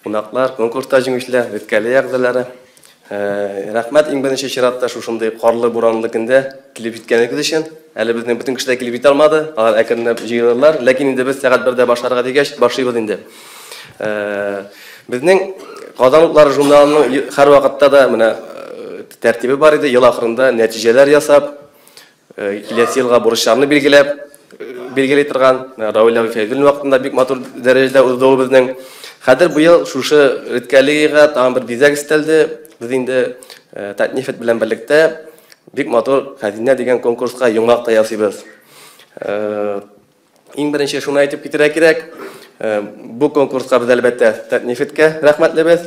Кунаклар, конкурста җиңүчеләр, үткәле ягъзалары. Рәхмәт иң беренче чиратта шушындый карлы буранлы көндә килеп җиткәнегез өчен. Әле безнең бөтен кешеләр килеп җитә алмады. Алар әкренләп җыелырлар, ләкин инде без сәгать 1дә башларга дигәч башлыйбыз инде. Безнең Казан утлары журналының һәр вакытта да менә тәртибе бар иде. Ел ахырында нәтиҗәләр ясап, киләсе елга бурычларны билгеләй торган. Равил Фәйзуллин вакытында бик матур дәрәҗәдә узды ул безнең. Хәзер бу ел шушы үткәлегә тагын бер бизәк истәлде. Biz инде Татнефт белән берлектә бик матур хәзинә дигән конкурска яңак та ясыйбыз. Иң беренче шуны әйтеп китәргә кирәк. Бу конкурска без әлбәттә Татнефткә рәхмәтлебез.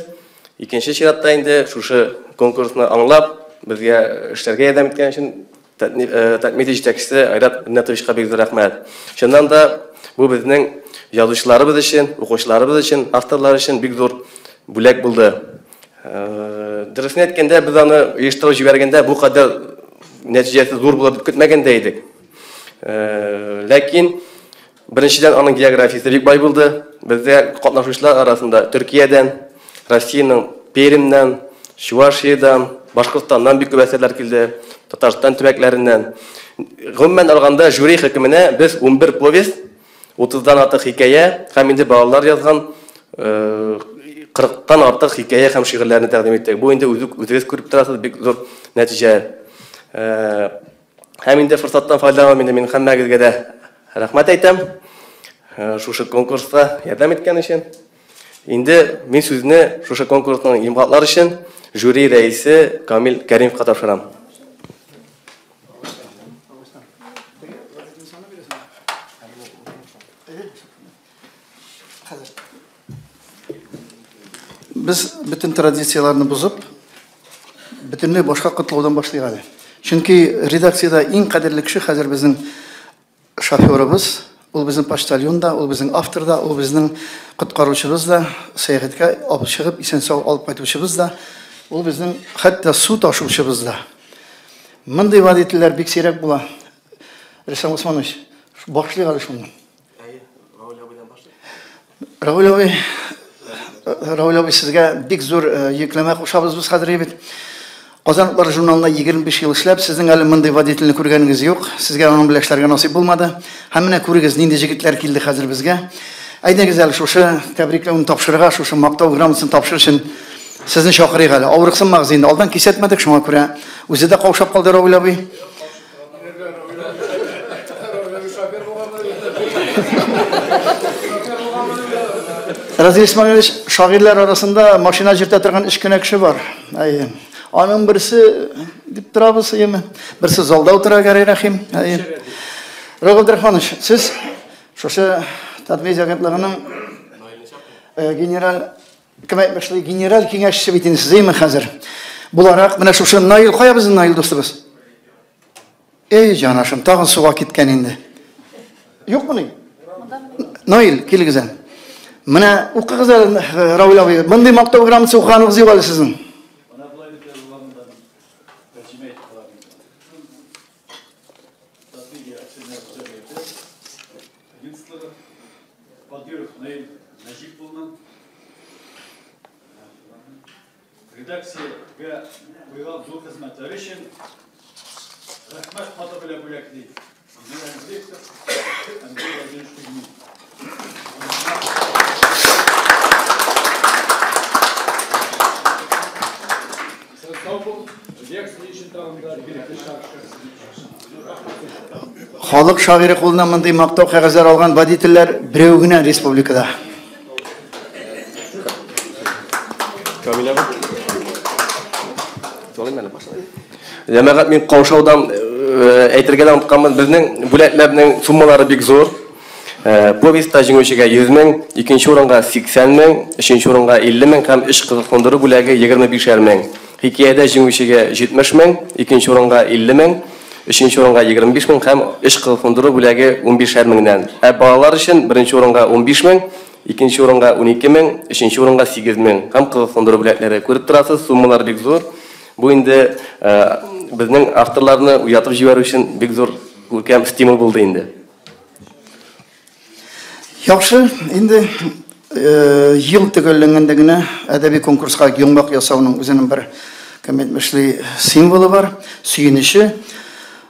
Икенче чиратта инде шушы конкурсны аңлап, безгә эшләргә ярдәм иткән өчен Татнефт җитәкчесе Айрат Нәтовичка бик зур рәхмәт. Шуннан да бу безнең язучыларыбыз өчен, укучыларыбыз өчен, авторлар өчен бик зур бүләк булды. Дөресен әйткәндә, без аны оештырып җибәргәндә бу кадәр нәтиҗәсе зур булыр дип көтмәгәндә идек. Ләкин беренчедән аның географиясе бик бай булды. Бездә катнашучылар арасында Төркиядән, Россиянең Пермьнән, Чувашиядан, Башкортстаннан бик күп әсәрләр килде, Татарстан төбәкләреннән. Гомумән алганда жюри хөкеменә без 11 повесть, 30дан артык хикәя һәм инде балалар язган 40тан артык хикәя һәм шигырьләрне тәкъдим иттек. Бу инде үзегез күреп торасыз, бик зур нәтиҗә. Һәм инде форсаттан файдаланып мин һәммәгезгә дә рәхмәт әйтәм. Шушы конкурста ярдәм иткән өчен. Инде мин сүзне шушы конкурсның имзалар өчен жюри рәисе Камил Кәримовка тапшырам. Biz bütün традицияларны бузып, бөтенләй башка котлаудан башлыйк әле. Чөнки редакциядә иң кадерле кеше хәзер безнең шоферыбыз, ул безнең почтальон да, ул безнең автор да, ул безнең коткаручыбыз да, сәяхәткә алып чыгып, исән-сау алып кайтучыбыз да, ул безнең хәтта су ташучыбыз да. Мондый водительләр бик сирәк була. Рәсәм Усманович, башлыйк әле шуны. Равил абый, сезгә бик зур йөкләмә кушабыз без хәзер бит. Казан утлары журналында 25 ел эшләп, сезнең әле мондый водительне күргәнегез юк. Сезгә аның белән эшләргә насыйп булмады. Һәм менә күрегез, нинди җегетләр килде хәзер безгә. Әйдәгез әле шушы тәбрикләүне тапшырырга, шушы мактау грамотасын тапшырыр өчен сезне чакырыйк әле. Авырыксынмагыз инде. Алдан кисәтмәдек, шуңа күрә үзе дә каушап калды Равил абый. Разил Исмәгыйлевич, шагыйрьләр арасында машина җиртә торган 3 кенә кеше бар. Аның берсе дип торабыз, берсе залда утыра, Гәрәй Рәхим. Равил Абдрахманович, сез шушы Татнефт агентлыгының генераль киңәшчесе бит инде, сез хәзер. Буларак, менә шушы Наил, кая безнең Наил дустыбыз? Җанашым, тагын суга киткән инде. Юкмы? Наил, килегез әле. Менә укыгыз әле, Равил абый, мондый мактау грамотасы укыганыгыз юк әле сезнең. Редакциягә куйган зур хезмәтләре өчен рәхмәт хаты белән бүләклим. Халык шагыйре кулына мондый мактау кәгазьләр алган водительләр берәү генә республикада. Камил абый. Җәмәгать, мин каушаудан әйтергә онытканмын, безнең бүләкләрнең суммалары бик зур. Повестьта җиңүчегә 100 мең, икенче урынга 80 мең, өченче урынга 50 мең һәм эш кызыксындыру бүләге 25 мең. Хикәядә җиңүчегә 70 мең, икенче урынга 50 мең, өченче урынга 25 мең һәм эш кызыксындыру бүләге 15 меңнән. Балалар өчен беренче урынга 15 мең, икенче урынга 12 мең, өченче урынга 8 мең һәм кызыксындыру бүләкләре. Күреп торасыз, суммалар бик зур. Бу инде безнең авторларны уятып җибәрү өчен бик зур стимул булды инде. Яхшы, инде ел төгәлләнгәндә әдәби конкурска йомбак ясауның үзенең бер кемәтмәшле символы бар, сөенеше.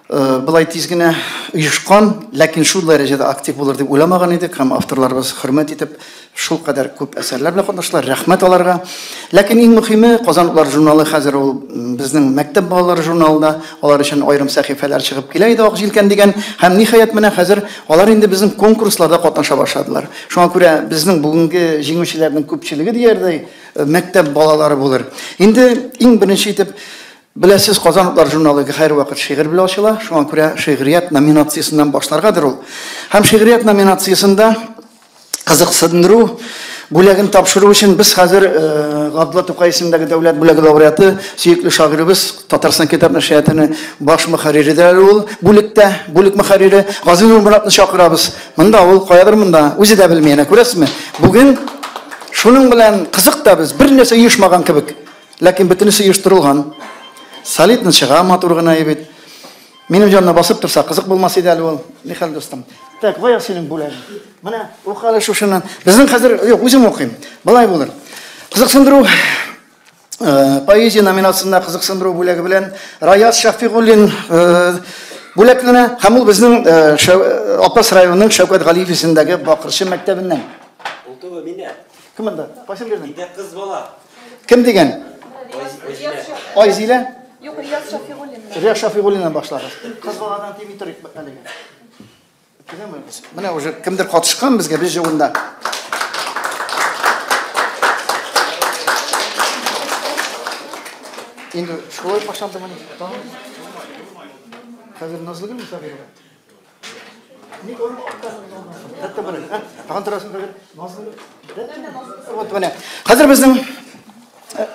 Былай тиз генә оешкан, ләкин шул дәрәҗәдә актив булыр дип уйламаган идек, һәм авторларыбыз хөрмәт итеп шул кадәр күп әсәрләр белән катнаштылар. Рәхмәт аларга. Ләкин иң мөһиме Казанлылар журналы хәзер ул безнең мәктәп балалары журналында, алар өчен аерым сәхифәләр чыгып килә иде ак җилкән дигән, һәм ниһаять менә хәзер алар инде безнең конкурсларда катнаша башладылар. Шуңа күрә безнең бүгенге җиңүчеләрнең күпчелеге диярдәй мәктәп балалары булыр. Инде иң беренче итеп Беләсез, Казанлылар журналы һәр вакыт шигырь белән ачыла. Шуңа күрә шигърият номинациясыннан башларгадыр ул. Һәм шигърият номинациясында кызыксындыру бүләген тапшыру өчен без хәзер Габдулла Тукай исемендәге дәүләт бүләге лауреаты, сөекле шагыйрыбыз, Татарстан китап нәшриятының баш мөхәррире ул бүлектә, бүлек мөхәррире Газинур Муратны чакырабыз. Монда ул каядыр монда, үзе дә белми, күрәсезме? Бүген шуның белән кызык та без бер нәрсә оешмаган кебек, ләкин бөтенесе оештырылган. Солидно чыга, матур гына ибет. Минем җанна басып торса, кызык булмас иде әле ул. Михаил достым. Так, вая синең бүләгең. Менә укалы шушыннан. Безнең хәзер, юк, үзем укыйм. Былай булыр. Кызыксындыру поэзия номинациясында кызыксындыру бүләге белән Раяз Шафигуллин бүләкләнә. Һәм ул безнең Апас районының Шәүкәт Галиев исемендәге Бакырчы мәктәбеннән. Ул түгел мине. Кем анда? Кайсын бирдең? Мине кыз бала. Кем дигән? Айзилә? Юк, Рияз Шафигуллин. Рияз Шафигуллиннан башлагыз. Кыз баладан тими торыйк әлегә. Менә уже кемдер катышкан безгә без җыгында. Инде шулай башландымы? Хәзер назлыгын мисабирга. Ник аны хәтта менә, тагын торасың хәзер назлыгы. Вот менә. Хәзер безнең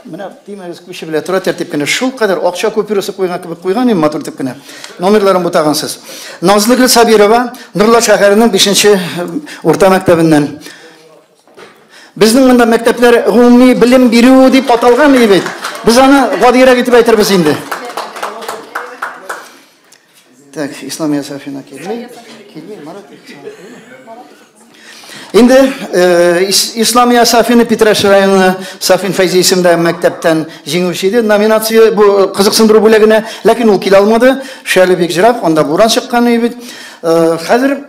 менә тимәгез күче белә тора тәртип кенә шул кадәр акча купюрасы куйган кебек куйган иде матур итеп кенә. Номерларын бутагансыз. Назлыгы Сабирова, Нурлат шәһәренең 5нче урта мәктәбеннән. Безнең монда мәктәпләр гомуми белем бирү дип аталган иде. Без аны гадиярәк итеп әйтербез инде. Так, Исламия Сафина килми. Марат. Инде Исламия Сафина Петраш районы Сафин Файзи исемендәге мәктәптән җиңүче иде. Номинация бу кызыксындыру бүләгенә, ләкин ул килә алмады. Шәлебек Жирав, анда буран чыккан иде. Хәзер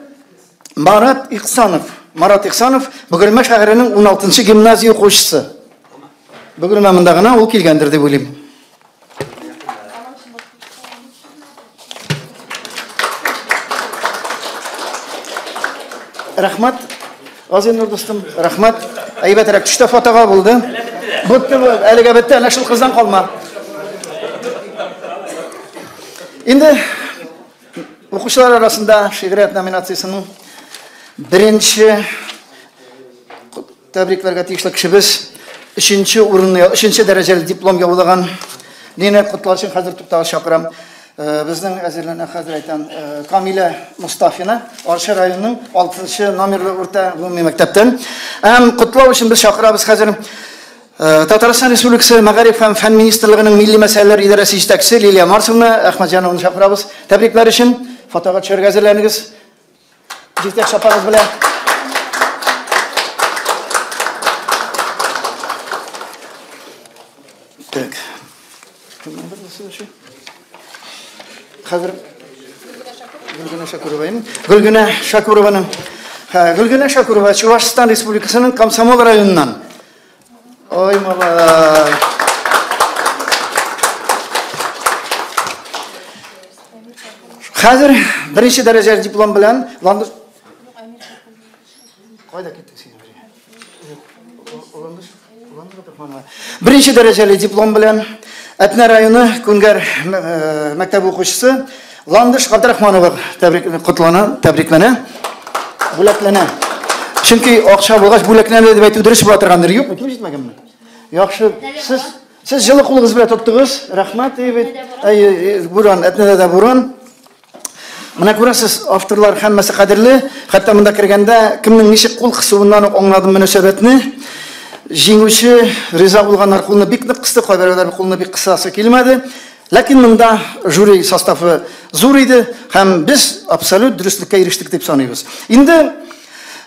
Марат Ихсанов Бөгелмә шәһәренең 16нчы гимназия укучысы. Бөгелмә монда гына ул килгәндер дип уйлыйм. Рәхмәт. Газинур достым, рәхмәт. Әйбәтрәк төштә фотога булды. Бутты бу, әлегә бетте, әнә шул кыздан калма. Инде укучылар арасында шигърият номинациясының беренче тәбрикләргә тиешле кешебез 3нче дәрәҗәле диплом яулаган Лена Котлашин хәзер туктагыз чакырам. Безнең әзерләнә хәзер әйтәм Камилә Мустафина, Арча районының 6нчы номерлы урта гомуми мәктәптән. Котлау өчен без чакырабыз хәзер Татарстан Республикасы Мәгариф һәм фән министрлыгының милли мәсьәләләр идарәсе җитәкчесе Лилия Марсовна Әхмәтҗановны чакырабыз. Тәбрикләр өчен фотога төшәргә әзерләнегез. Җитәк шапагыз белән. Так. Хәзер Гөлгенә Шакурова Чувашстан Республикасының Комсомол районыннан. Ой, мала. Хәзер беренче дәрәҗәле диплом белән Ландыш. Кайда киттең син? Беренче дәрәҗәле диплом белән Әтнә районы Күнгәр мәктәп укучысы Ландыш Габдрахманова тәбрикләнә. Бүләкләнә. Чөнки акча булгач бүләкләнә дип әйтү дөрес була торгандыр, юкмы? Ким җитмәгәнме? Яхшы. Сез җылы кулыгыз белән тоттыгыз. Рәхмәт ибет. Буран, Әтнәдә дә буран. Менә күрәсез, авторлар һәммәсе кадерле. Хәтта монда кергәндә кемнең ничек кул кысуыннан аңладым мөнәсәбәтне. Җиңүче риза булганнар кулны бик нык кысты, кайберләр кулны бик кысасы килмәде. Ләкин монда жюри составы зур иде һәм без абсолют дөреслеккә ирештек дип саныйбыз. Инде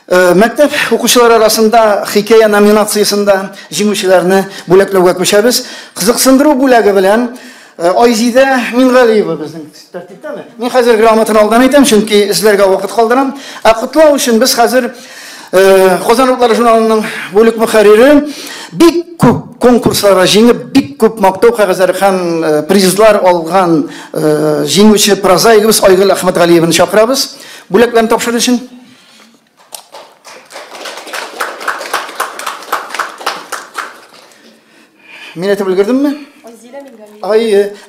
Мәктәп укучылары арасында хикая номинациясында җиңүчеләрне бүләкләүгә күчәбез. Кызыксындыру бүләге белән Айзидә Мингалиева безнең тәртиптәме? Мин хәзер грамотаны алдан әйтәм, чөнки эзләргә вакыт калдырам. Котлау өчен без хәзер Казан утлары журналының бүлек мөхәррире бик күп конкурсларга җиңеп, бик күп мактау кәгазьләре һәм призлар алган җиңүче прозаигыбыз Айгөл Әхмәтгалиеваны чакырабыз. Бүләкләрне тапшырыр өчен. Мин әйтеп өлгердемме?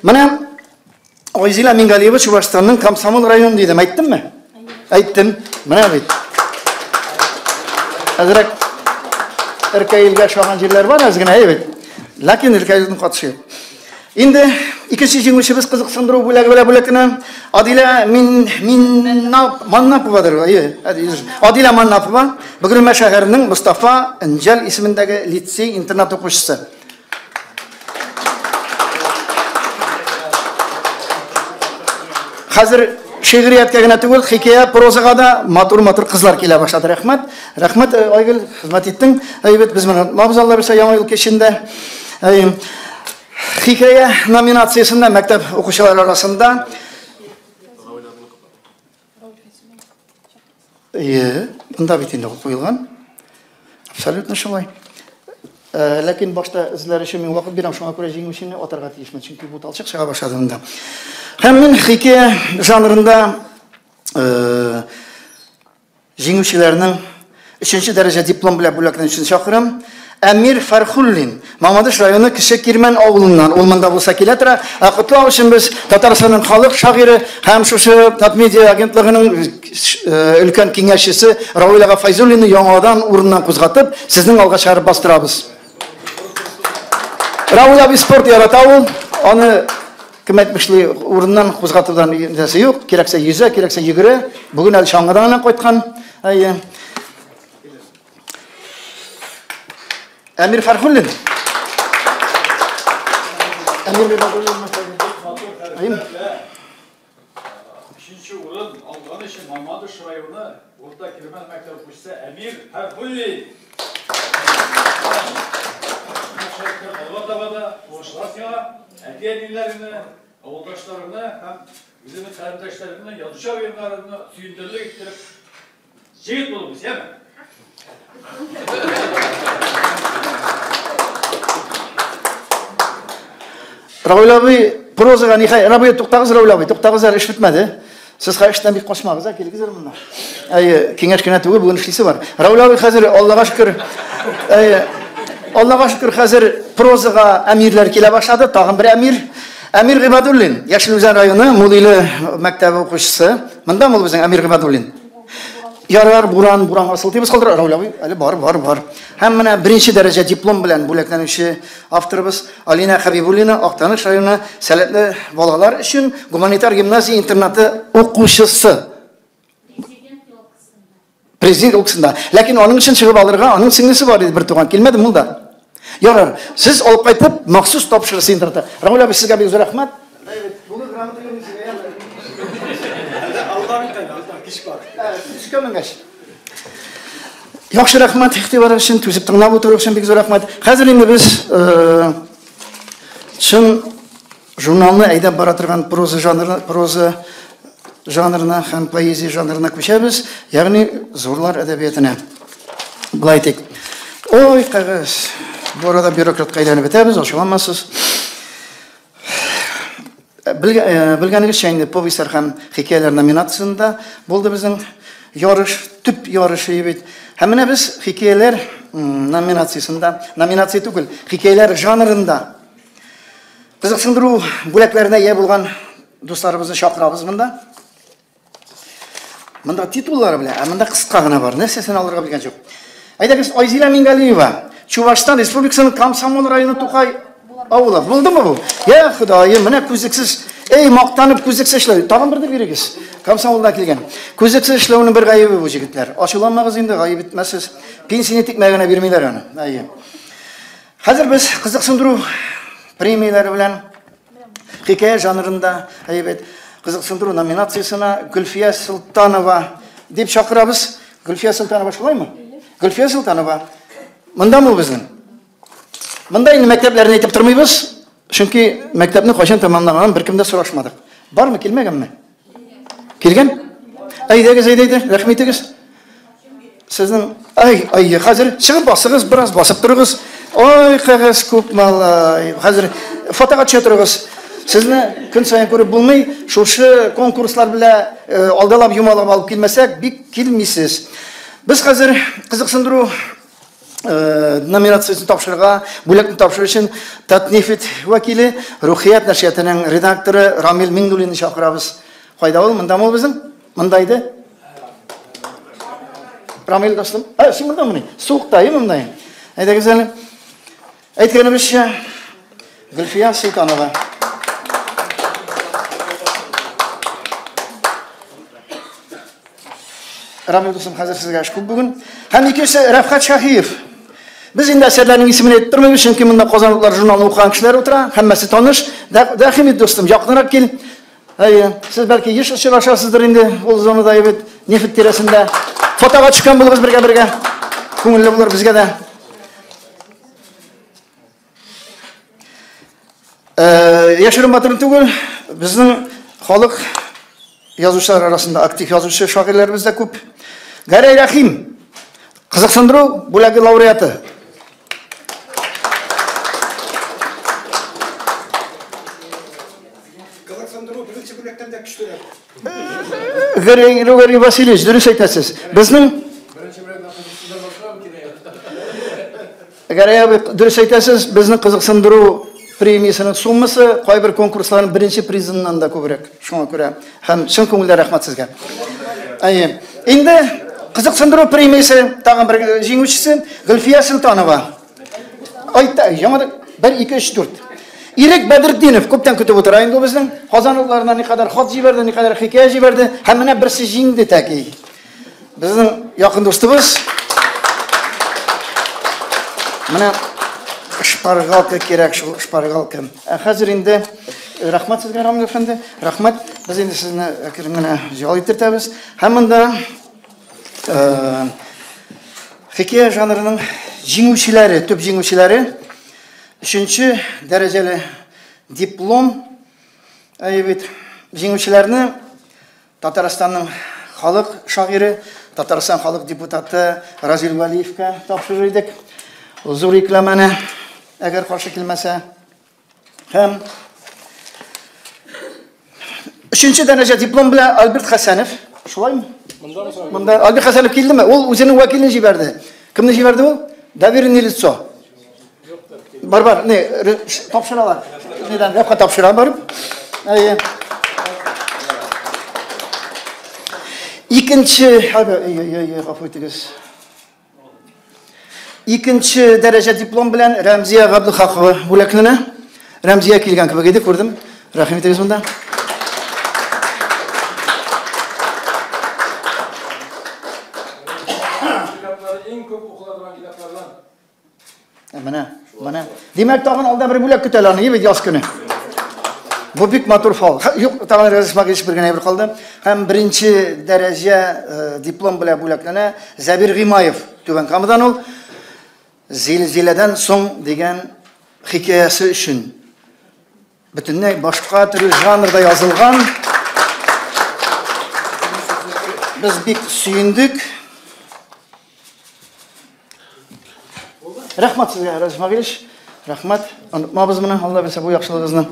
Менә Айзилә Мингалиева Чувашстанның Комсомол районы дидем, әйттемме? Әйттем. Менә бит. Хәзерәк Иркәилгә шаган җирләр бар, аз гына әйбет. Ләкин Иркәилнең катышы. Инде икенче җиңүчебез кызыксындыру бүләгенә Адилә Маннаповадыр. Адилә Маннапова Бөгелмә шәһәренең Мустафа Инҗәл исемендәге лицей интернат укучысы. Хәзер шигърияткә генә түгел, хикая, прозага да матур кызлар килә башлады. Рәхмәт. Рәхмәт, Айгөл, хезмәт иттең. Әйбет, без менә Мабзаллар белән яңа ел кешендә хикая номинациясендә мәктәп укучылары арасында бунда бит инде куелган. Абсолютно шулай. Ләкин башта эзләр өчен мин вакыт бирәм, шуңа күрә җиңүчене атарга тиешмен, чөнки бу талчык чыга башлады монда. Һәм мин хикая жанрында җиңүчеләрнең 3нче дәрәҗә диплом белән бүләкләнү өчен чакырам. Әмир Фәрхуллин, Мамадыш районы Кече Кирмән авылыннан, ул монда булса килә тора. Котлау өчен без Татарстанның халык шагыйре һәм шушы Татмедиа агентлыгының өлкән киңәшчесе Равил Файзуллинны яңадан урыннан кузгатып, сезнең алга чыгарып бастырабыз. Равил абый спорт ярата ул, аны кем әйтмешли урыннан кузгатудан нәрсә юк, кирәксә йөзә, кирәксә йөгерә. Бүген әле шаңгыдан гына кайткан. Әмир Фәрхуллин. Üçüncü urun alğan için Mamadış rayonu Orta Kirmen Məktəb oxucusu Əmir Fərxulli. Alvatavada Oşlasya, Ədiyə dinlərini, avuldaşlarını, həm bizim tərəmdaşlarını, yazışı oyunlarını süyündürlük ettirib şehit olubuz, yəmi? Равил абый прозага нихай, Равил туктагыз, Равил абый туктагыз, эш бетмәде. Сез эштән бик качмагыз, килегез монда. Киңәш кенә түгел, бүген эшлисе бар. Равил абый хәзер Аллага шөкер, хәзер прозага әмирләр килә башлады, тагын бер әмир. Әмир Гыйбадуллин, Яшелүзән районы Мулилы мәктәбе укучысы. Монда ул безнең Әмир Гыйбадуллин. Ярар, буран асылтыбыз калдыр, Равил абый, әле бар. Һәм менә 1нче дәрәҗә диплом белән бүләкләнүче авторыбыз Алина Хәбибуллина, Актаныш районы сәләтле балалар өчен гуманитар гимназия интернаты укучысы. Президент укысында. Ләкин аның өчен чыгып алырга, аның сеңлесе бар иде, бер туган килмәде монда. Ярар, сез алып кайтып, махсус тапшырыгыз интернатта. Равил абый, сезгә бик зур рәхмәт. Бүген грамота Яхшы рәхмәт, игътибар өчен, түзеп тыңлап утыру өчен бик зур рәхмәт. Хәзер инде без чын журналны әйдәп бара торган проза жанрына һәм поэзия жанрына күчәбез, ягъни зурлар әдәбиятына. Булай тик. Ой, кагыз. Бу арада бюрократка әйләнеп бетәбез, ачыламасыз. Белгәнегезчә инде повестьлар һәм хикаялар номинациясында булды безнең ярыш, төп ярышы бит. Һәм менә без хикаялар номинациясында, номинация түгел, хикаялар жанрында кызыксындыру бүләкләренә ия булган дусларыбызны чакырабыз монда. Монда титуллары белән, монда кыска гына бар. Нәрсәсен алырга белгән юк. Әйдәгез, Айзилә Мингалиева, Чувашстан Республикасының Комсомол районы Тукай авылы. Булдымы бу? Я Ходаем, менә күзексез, мактанып күзексез эшләү. Тагын бер дә бирегез. Комсомолда килгән. Күзексез эшләүнең бер гаебе бу җегетләр. Ачуланмагыз инде, гаеб итмәсез. Пенсияне тикмәгәнә бирмиләр аны. Хәзер без кызыксындыру премияләре белән хикая жанрында кызыксындыру номинациясына Гөлфия Султанова дип чакырабыз. Гүлфия Султанова шулаймы? Гүлфия Султанова. Мындамы безнең? Монда инде мәктәпләрне әйтеп тормыйбыз, чөнки мәктәпне кайчан тәмамлаганын беркем дә сорашмадык. Бармы, килмәгәнме? Килгән? Әйдәгез, рәхмәт итегез. Сезнең хәзер чыгып басыгыз, бераз басып торыгыз. Ой, кагыз күп малай. Хәзер фотога төшә торыгыз. Сезне көн сайын күреп булмый, шушы конкурслар белән алдалап юмалап алып килмәсәк, бик килмисез. Без хәзер кызыксындыру номинациясын тапшырырга, бүлекне тапшыру өчен Татнефит вәкиле, Рухият нәшриятының редакторы Рамил Мингулинны чакырабыз. Кайда ул? Мондамы безнең? Монда иде. Рамил достым. Син мондамы? Суыктаймы монда? Әйдәгез әле. Әйткәнебезчә, Гөлфия Султанова. Рамил достым, хәзер сезгә эш күп бүген. Һәм икенчесе Рафхат Шаһиев. Biz инде әсәрләрнең исемен әйтеп тормыйбыз, чөнки монда Казанлылар журналын укыган кешеләр утыра, һәммәсе таныш. Рәхимет достым, якынрак кил. Сез бәлки еш очрашасыздыр инде ул зонада бит, нефт тирәсендә. Фотога төшкән булыгыз бергә. Күңелле булыр безгә дә. Яшерен батырын түгел, безнең халык язучылар арасында актив язучы шагыйрьләребез дә күп. Гәрәй Рәхим, кызыксындыру бүләге лауреаты. Гәрәй Васильевич, дөрес әйтәсез. Безнең Гәрәй дөрес әйтәсез, безнең кызыксындыру премиясының суммасы кайбер конкурсларның беренче призыннан да күбрәк. Шуңа күрә һәм чын күңелдән рәхмәт сезгә. Инде кызыксындыру премиясе тагын бер җиңүчесе Гөлфия Султанова. Айта, яңа 1 2 3 4. Ирек Бәдретдинов күптән көтеп утыра инде безнең Казанлыларына никадәр хат җибәрде, никадәр хикәя җибәрде, һәм менә берсе җиңде тәки. Безнең якын достыбыз. Менә шпаргалка кирәк, шул шпаргалка. Хәзер инде рәхмәт сезгә, Рамил әфәнде. Рәхмәт. Без инде сезне әкрен генә җал итертәбез. Һәм монда хикәя жанрының җиңүчеләре, төп җиңүчеләре 3нче дәрәҗәле диплом җиңүчеләрне Татарстанның халык шагыйре, Татарстан халык депутаты Разил Валиевка тапшырыр идек. Зур икламаны, әгәр каршы килмәсә. Һәм 3нче дәрәҗә диплом белән Альберт Хәсәнов. Шулаймы? Монда Альберт Хәсәнов килдеме? Ул үзенең вәкилен җибәрде. Кемне җибәрде ул? Доверенное лицо. Бар, тапшыралар. Нидән рәхмәт тапшыра барып. Икенче, гафу итегез. Икенче дәрәҗә диплом белән Рәмзия Габдулхакова бүләкленә. Рәмзия килгән кебек иде, күрдем. Рәхмәт итегез монда. Менә. Димәк, тагын алда бер бүләк көтәләр, ниме яз көне. Бу бик матур фал. Юк, тагын разышмак иш бергән бер калды. Һәм 1нче дәрәҗә диплом белән бүләкләнә Забир Гыймаев. Түбән Камадан ул Зилзиләдән соң дигән хикәясе өчен бөтенләй башка төрле жанрда язылган. Без бик сөендек. Рәхмәт сезгә, Размагилич. Рәхмәт. Онытмабыз моны, Алла белсә бу яхшылыгызны.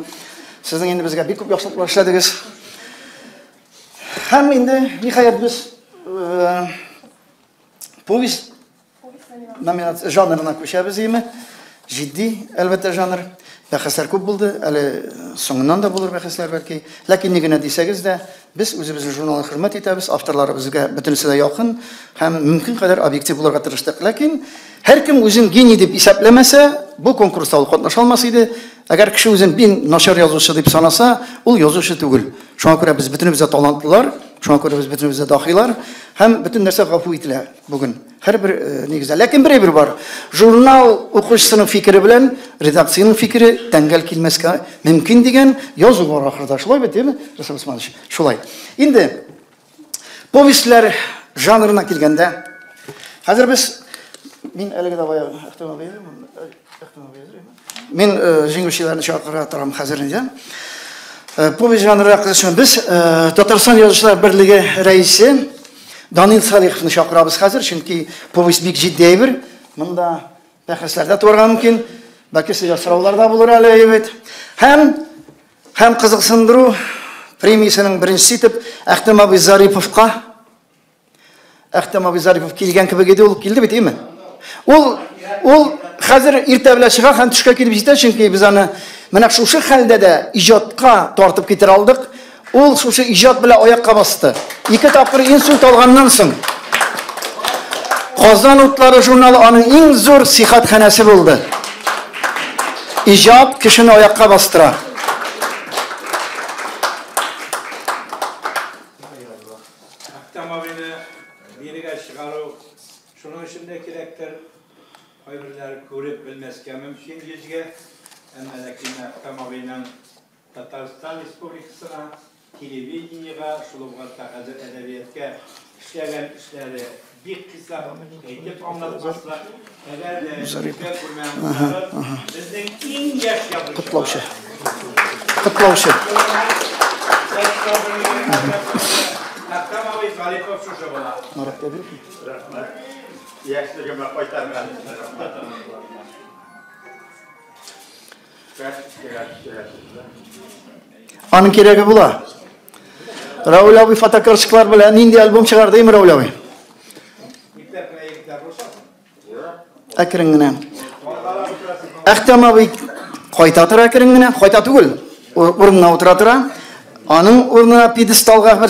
Сезнең инде безгә бик күп яхшылыклар эшләдегез. Һәм инде ниһаять без повесть номинация жанрына күчәбез име. Җитди, әлбәттә жанр. Бәхәсләр күп булды. Әле соңыннан да булыр бәхәсләр бәлки. Ләкин ни генә дисәгез дә, без үзебезнең журналны хөрмәт итәбез, авторларыбызга бөтенесе дә якын һәм мөмкин кадәр объектив булырга тырыштык. Ләкин һәркем үзен гений дип исәпләмәсә, бу конкурста ул катнаша алмас иде. Әгәр кеше үзен бин начар язучы дип санаса, ул язучы түгел. Шуңа күрә без бөтенебез дә талантлылар, шуңа күрә без бөтенебез дә дахилар һәм бөтен нәрсә гафу ителә бүген. Һәрбер нигездә. Ләкин бер бар. Журнал укучысының фикере белән редакциянең фикере тәңгәл килмәскә мөмкин дигән язу бар ахырда. Шулай бит, әйеме? Расул Усманович. Шулай. Инде повестьләр жанрына килгәндә Хәзер без мин әлеге дә баягы мен җиңүчеләрне чакыра торам хәзер инде. Повесть жанры кызышын без Татарстан Язучылар берлеге рәисе Данил Салиховны чакырабыз хәзер, чөнки повесть бик җитди әйбер. Монда бәхәсләрдә турырга мөмкин, бәлки сезгә сораулар да булыр әле бит. Һәм кызыксындыру премиясының беренчесе итеп Әхтәм абый Зариповка килгән кебек иде, ул килде бит, әйме? Ул хәзер иртә белән чыга һәм төшкә килеп җитә, чөнки без аны менә шушы хәлдә дә иҗатка тартып китер алдык. Ул шушы иҗат белән аякка басты. 2 тапкыр инсульт алганнан соң Казан утлары журналы аның иң зур сихәтханәсе булды. Иҗат кешене аякка бастыра. Şunun içinde kirekler hayırlar görüp bilmezken mümkün yüzge emmelekine tamamen Tatarstan Respublikası'na televizyonga şulubgatta hazır edebiyatga işleyen işleri bir kısa eğitip anlatmaslar eğer de güzel kurmayanlar bizden en yaş yapışı Kutlavşı Tamamen Zaripov şu şabala Yaşlıgıma koytarmam. Anın keregi bula. Raul abi fotokarşıklar bilen indi albüm çıkardı değil mi Raul abi? Akırıngına. Әхтәм abi koytatır akırıngına. Koytatı gül. Urunna oturatıra. Анын орнына пьедесталга бер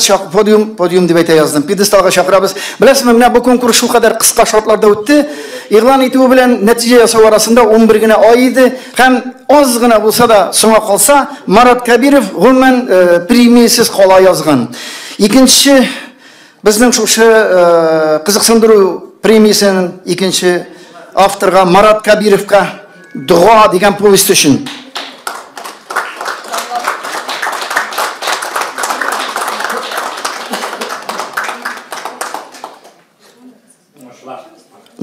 подиум дип әйтә яздым. Пьедесталга чакырабыз. Беләсезме, менә бу конкурс шул кадәр кыска шартларда үтте. Игълан итү белән нәтиҗә ясау арасында 11 генә ай иде. Һәм аз гына булса да соңга калса, Марат Кабиров гомумән премиясез кала язган. Икенче безнең шушы кызыксындыру премиясының икенче авторга Марат Кабировка дуа дигән повесть өчен.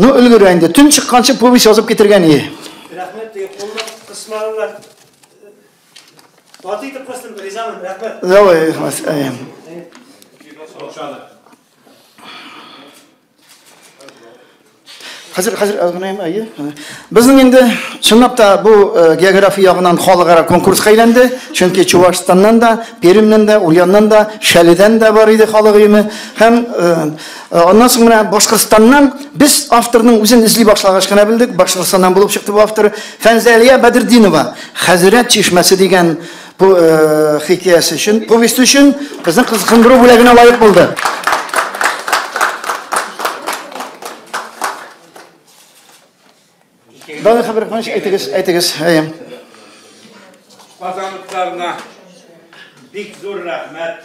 Ну, өлгөрәнде. Түн чыкканчы повесть язып кетергән ие. Рәхмәт, қолына кысмалар. Батый итеп кыстым, ризамын, рәхмәт. Давай, Хәзер азгынайым айы. Безнең инде чынлап та бу география ягыннан халыкара конкурска әйләнде. Чөнки Чувашстаннан да, Перемнән дә, Ульяннан да, Шәлидән дә бар иде халык өеме. Һәм аннан соң менә Башкортстаннан без авторның үзен эзли башлагач кына белдек. Башкортстаннан булып чыкты бу автор Фәнзәлия Бәдердинова. Хәзрәт чишмәсе дигән бу хикаясе өчен, повесть өчен безнең кызыксындыру бүләгенә лаек булды. Bana haber konuş, aytınız. Kazanlıklarına bik zor rahmet.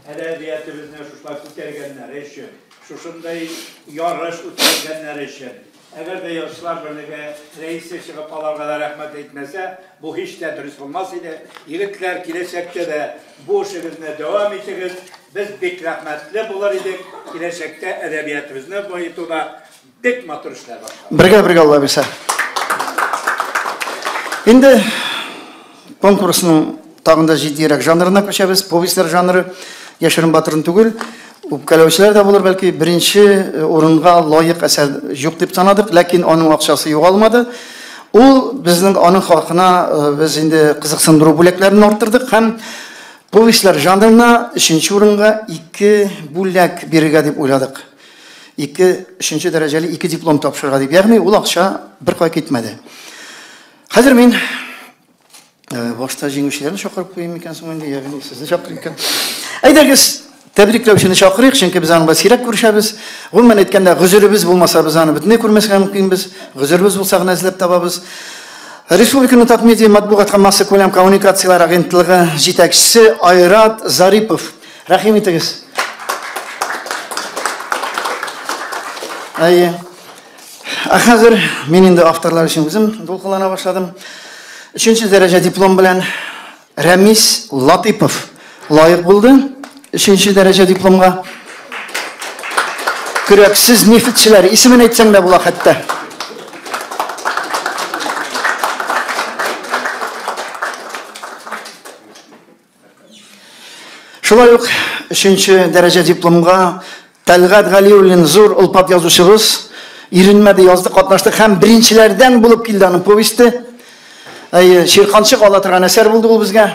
Edebiyatımızda şuşlar tutargenler için, şuşunday yarış tutargenler için. Eğer de Yaşlılar Birliği reisi çıkıp alargada rahmet etmese, bu hiç de dürüst olmasıydı. Yigitler gelecekte de bu işimizde devam edeceğiz. Biz bik rahmetli bular idik. Gelecekte edebiyatımızda boyutunda bik matır işler var. Birge Allah bilse. Şimdi konkursun tağında ciddiyrek janrına köşəbіз. Povestler janrı Yaşarın Batırın түгел. Үпкәләүчеләр дә булыр, бәлки беренче урынга лаек әсәр юк дип санадык, ләкин аның акчасы югалмады. Ул безнең аның хакына без инде кызыксындыру бүләкләрен арттырдык һәм повестлар жанрына 3нче урынга 2 бүләк бирергә дип уйладык. 3нче дәрәҗәле 2 диплом тапшырырга дип. Ягъни ул акча бер кай китмәде. Хәзер мин башта җиңүчеләрне чакырып куйым икән соң инде, ягъни сезне чакырып икән. Әйдәгез Təbriklәүчене чакырыйк, чөнки без аны сирәк күрешәбез. Гомумән әйткәндә, гөзөребез булмаса, без аны бөтенләй күрмәскә мөмкинбез. Гөзөребез булса гына эзләп табабыз. Республиканың Татмедиа матбугат һәм масса күләм коммуникациялар агентлыгы җитәкчесе Айрат Зарипов. Рәхим итегез. Хәзер мин инде авторлар өчен үзем дулкылана башладым. 3нче дәрәҗә диплом белән Рамис Латипов лаек булды. 3нче дәрәҗә дипломга. Күрәксез нефтчеләр, исемен әйтсәң дә була хәтта. Шулай ук 3нче дәрәҗә дипломга Тәлгат Галиуллин зур улпат язучыбыз, иренмәде язды, катнашты һәм беренчеләрдән булып килде аның повесте. Ширканчык ала торган әсәр булды ул безгә.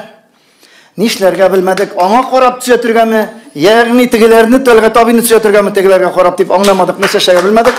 Нишләргә белмәдек, аңа карап төзәтергәме, ягъни тегеләрне Тәлгат абыйны төзәтергәме, тегеләргә карап дип аңламадык, нәрсә белмәдек.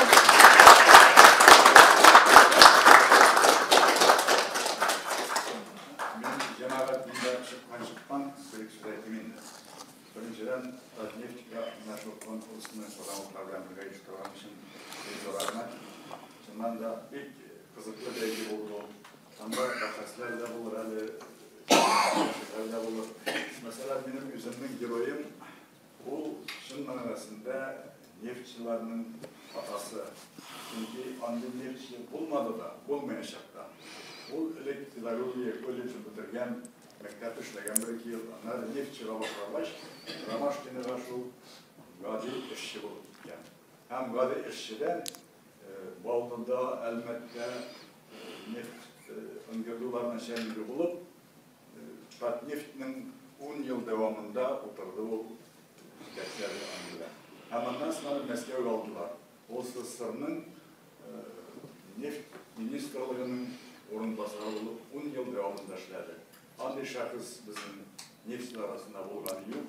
Hem gadi işçiden Baldır'da, Elmet'te neft öngörülerine şemli bulup Tatneft'nin 10 yıl devamında oturdu bu şirketleri andılar. Hemen sonra Moskova'ya aldılar. O sırasının neft ministerliğinin orunbasarı olup 10 yıl devamında işledi. Andi şahıs bizim neftçiler arasında bulgan yok.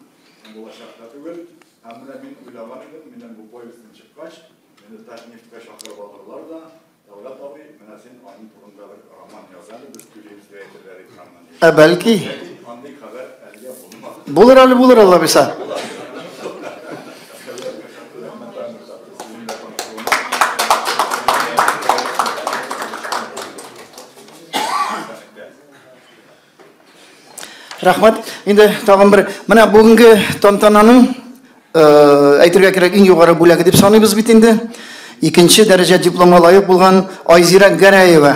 Bulaşakta tügül. Hem de ben uylaman idim, benim bu polistin çıkkaç, beni Tatneft'e şakırıp alırlar da, Tavlat abi, bana sen aynı turunda bir roman yazardı, biz tüleyimiz ve etirleri ikramdan. Belki. Andik haber elge bulunmadı. Bulur Allah bilsa. Rahmat. Endi tag'in bir mana bugungi tantananın aytırga kerak eng yuqori bo'lagi deb sanaymiz bit endi. 2nchi daraja diplomga loyiq bo'lgan Ayzira Garayeva.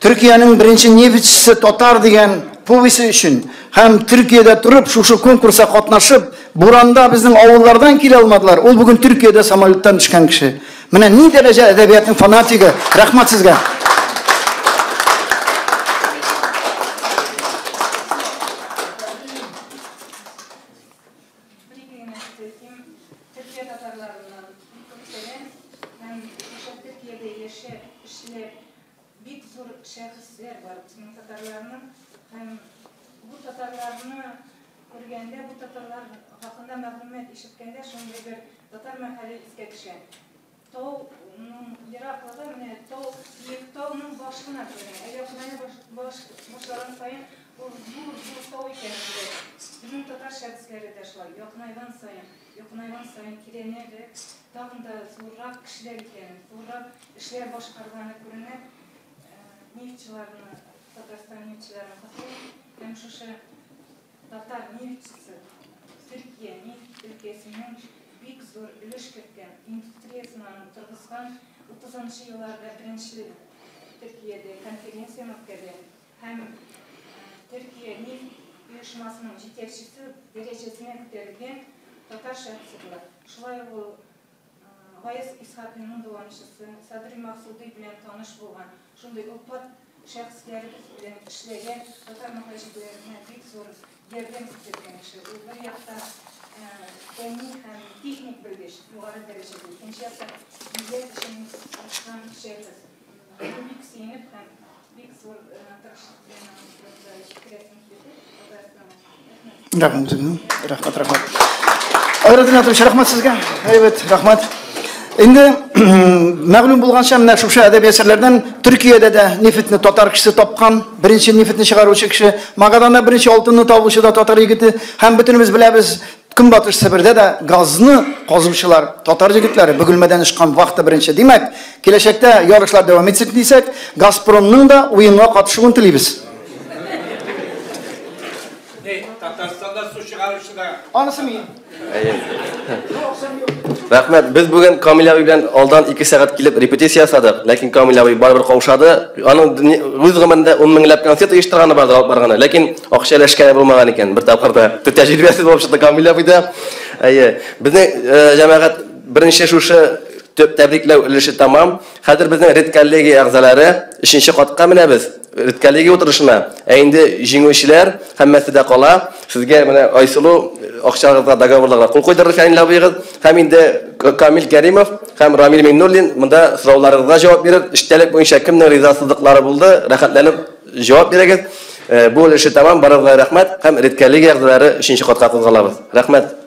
Turkiyaning birinchi neftchisi Totar degan povesi uchun ham Turkiyada turib shu konkursga qatnashib, Buranda bizning ovullardan kela olmadilar. Ul bugun Turkiyada samolyotdan tushgan kishi. Mana ne daraja adabiyotning fanatigi. Rahmat sizga. Yakınayvan sayın kirenleri dağında zorrak kişiler eken, zorrak işler başkarlarına görünen neftçilerini, Tatarstan neftçilerini katılıyor. Hem şu Tatar neftçisi Türkiye neft ülkesinin büyük zor ülüş ketken industriyasından Kırgızistan 30-cı yıllarda birinci Türkiye'de konferansiya ötkədi. Hem Türkiye neft uyuşmasının yetekçisi derecesine көтерілген Tatar şahsılar. Şulay ol Vayes İshak'ın doğanışısı, Sadri Mahsudi bilen tanış bolgan. Şunday ulpat şahsları bilen işleyen Tatar muhacirlerine büyük zor yerden getirgen kişi. Bir yakta teknik hem teknik bilgiş yukarı derecede. İkinci yakta millet için açılan şehriz. Büyük siyinip hem büyük zor Rahmat. Ayradın rahmat sizga. Evet, rahmat. Endi ma'lum bo'lgancha mana shu adabiy asarlardan Turkiyada da neftni Tatar kishisi topgan, birinchi neftni chiqaruvchi kishi, Magadonda birinchi oltinni topuvchi da Tatar yigiti, ham butunimiz bilamiz. Kunbotish Sibirda da gazni qozuvchilar Tatar yigitlari bugilmadan chiqqan vaqtda birinchi. Demak, kelajakda yarışlar davom etsin desak, Gazpromning da o'yinga qatnashishini tilaymiz. Tatarstanda su çıkarışı da. Anısı mı? Rahmat, biz bugün Kamil abi bilan oldin 2 soat kelib repetisiya yasadik, lekin Kamil abi baribir qovshadi. Uning o'z g'amida 10 minglab konsert uyushtirgani bor olib borgani, lekin oqshalashgan bo'lmagan ekan. Bir taqdirda tajribasiz bo'lib chiqdi Kamil abida. Bizning jamoat birinchi şuşa təbriklәү өлеше tamam. Хәзер безнең редколлегия әгъзалары 3нче катка менәбез. Редколлегия утырышына. Инде җиңүчеләр һәммәсе дә кала. Сезгә менә Айсылу акчаларга договорларга кул куйдырыр фәнләбыгыз. Һәм инде Камил Кәримов һәм Рамил Миннуллин монда сорауларыгызга җавап бирер. Эштәлек буенча кемнең ризасызлыклары булды? Рәхәтләнеп җавап бирегез. Бу өлеше tamam. Барыгызга рәхмәт. Һәм редколлегия әгъзалары 3нче катка кузгалабыз. Рәхмәт.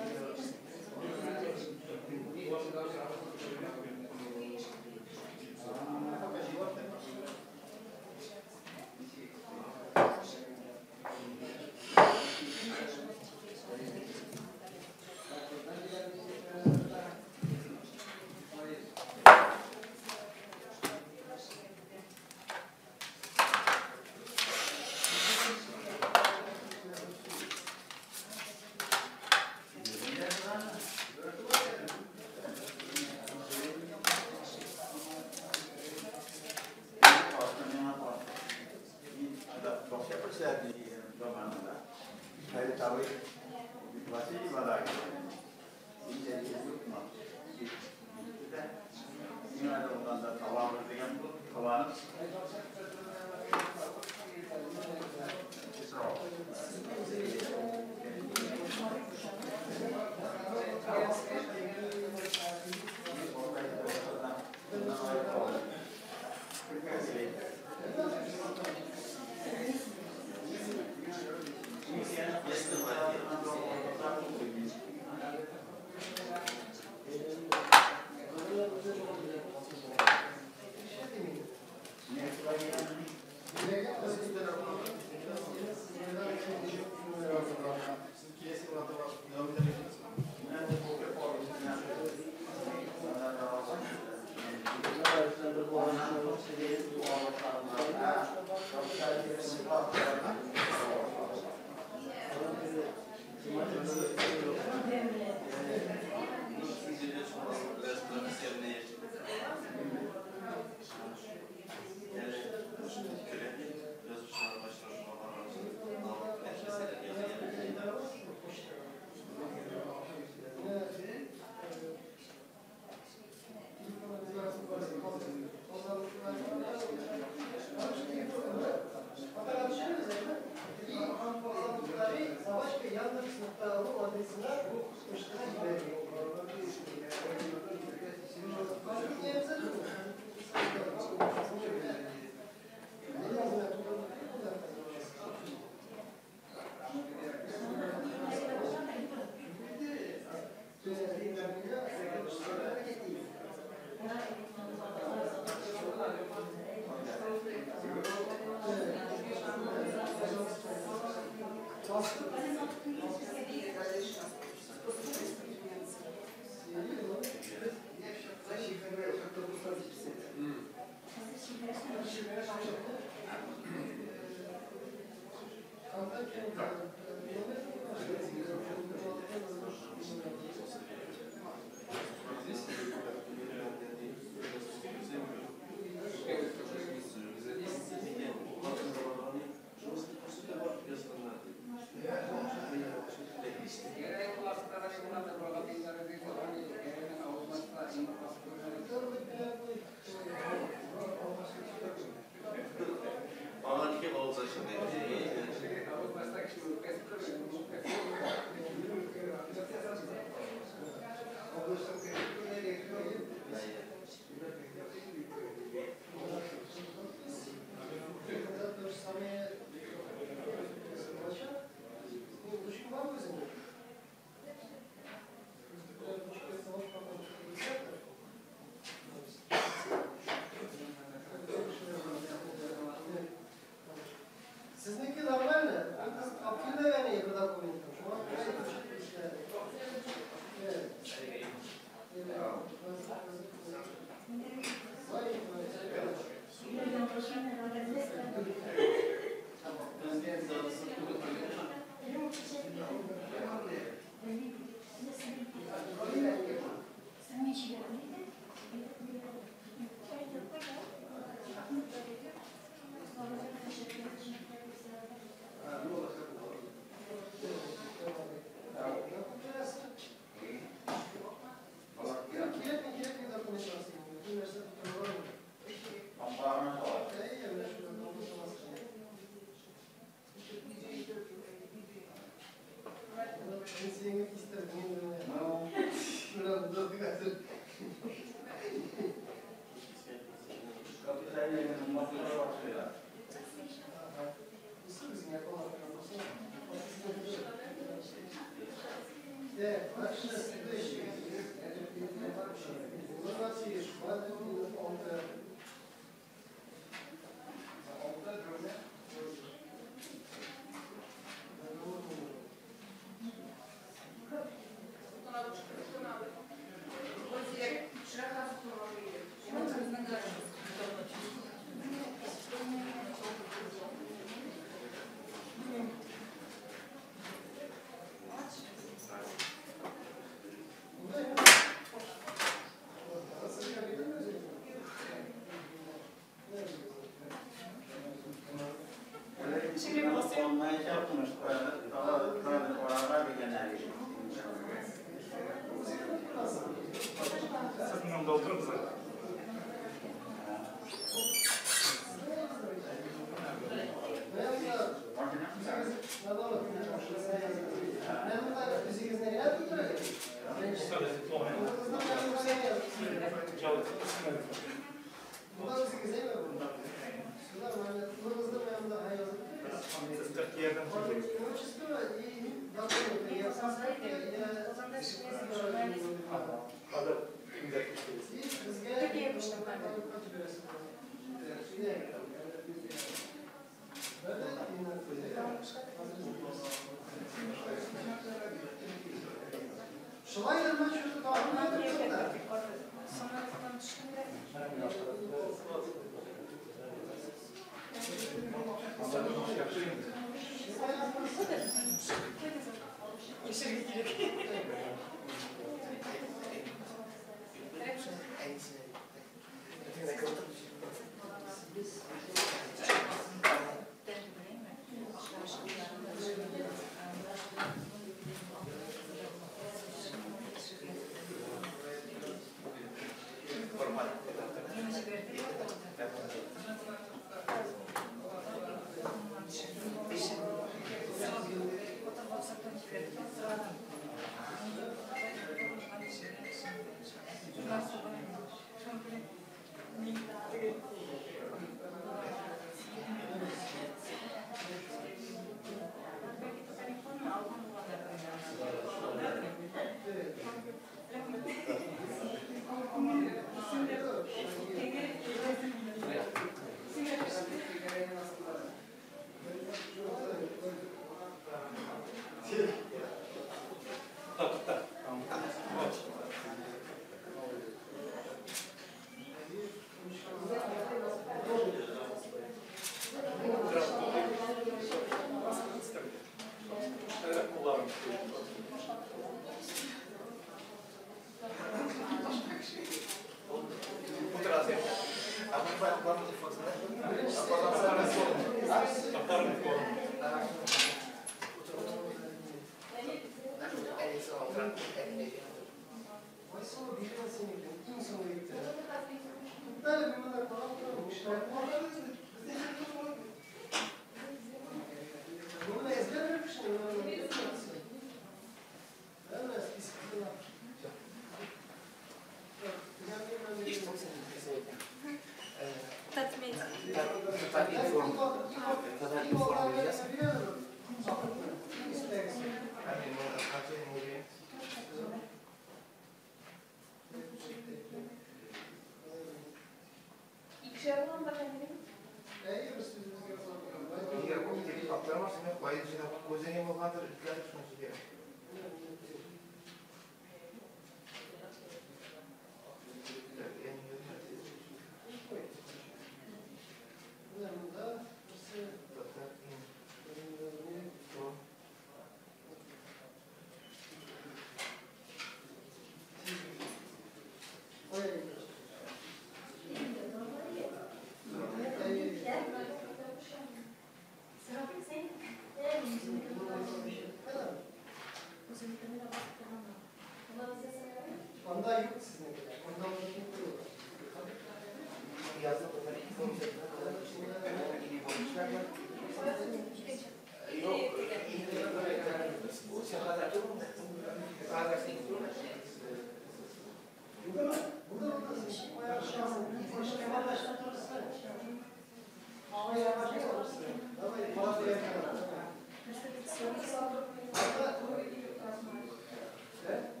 Evet.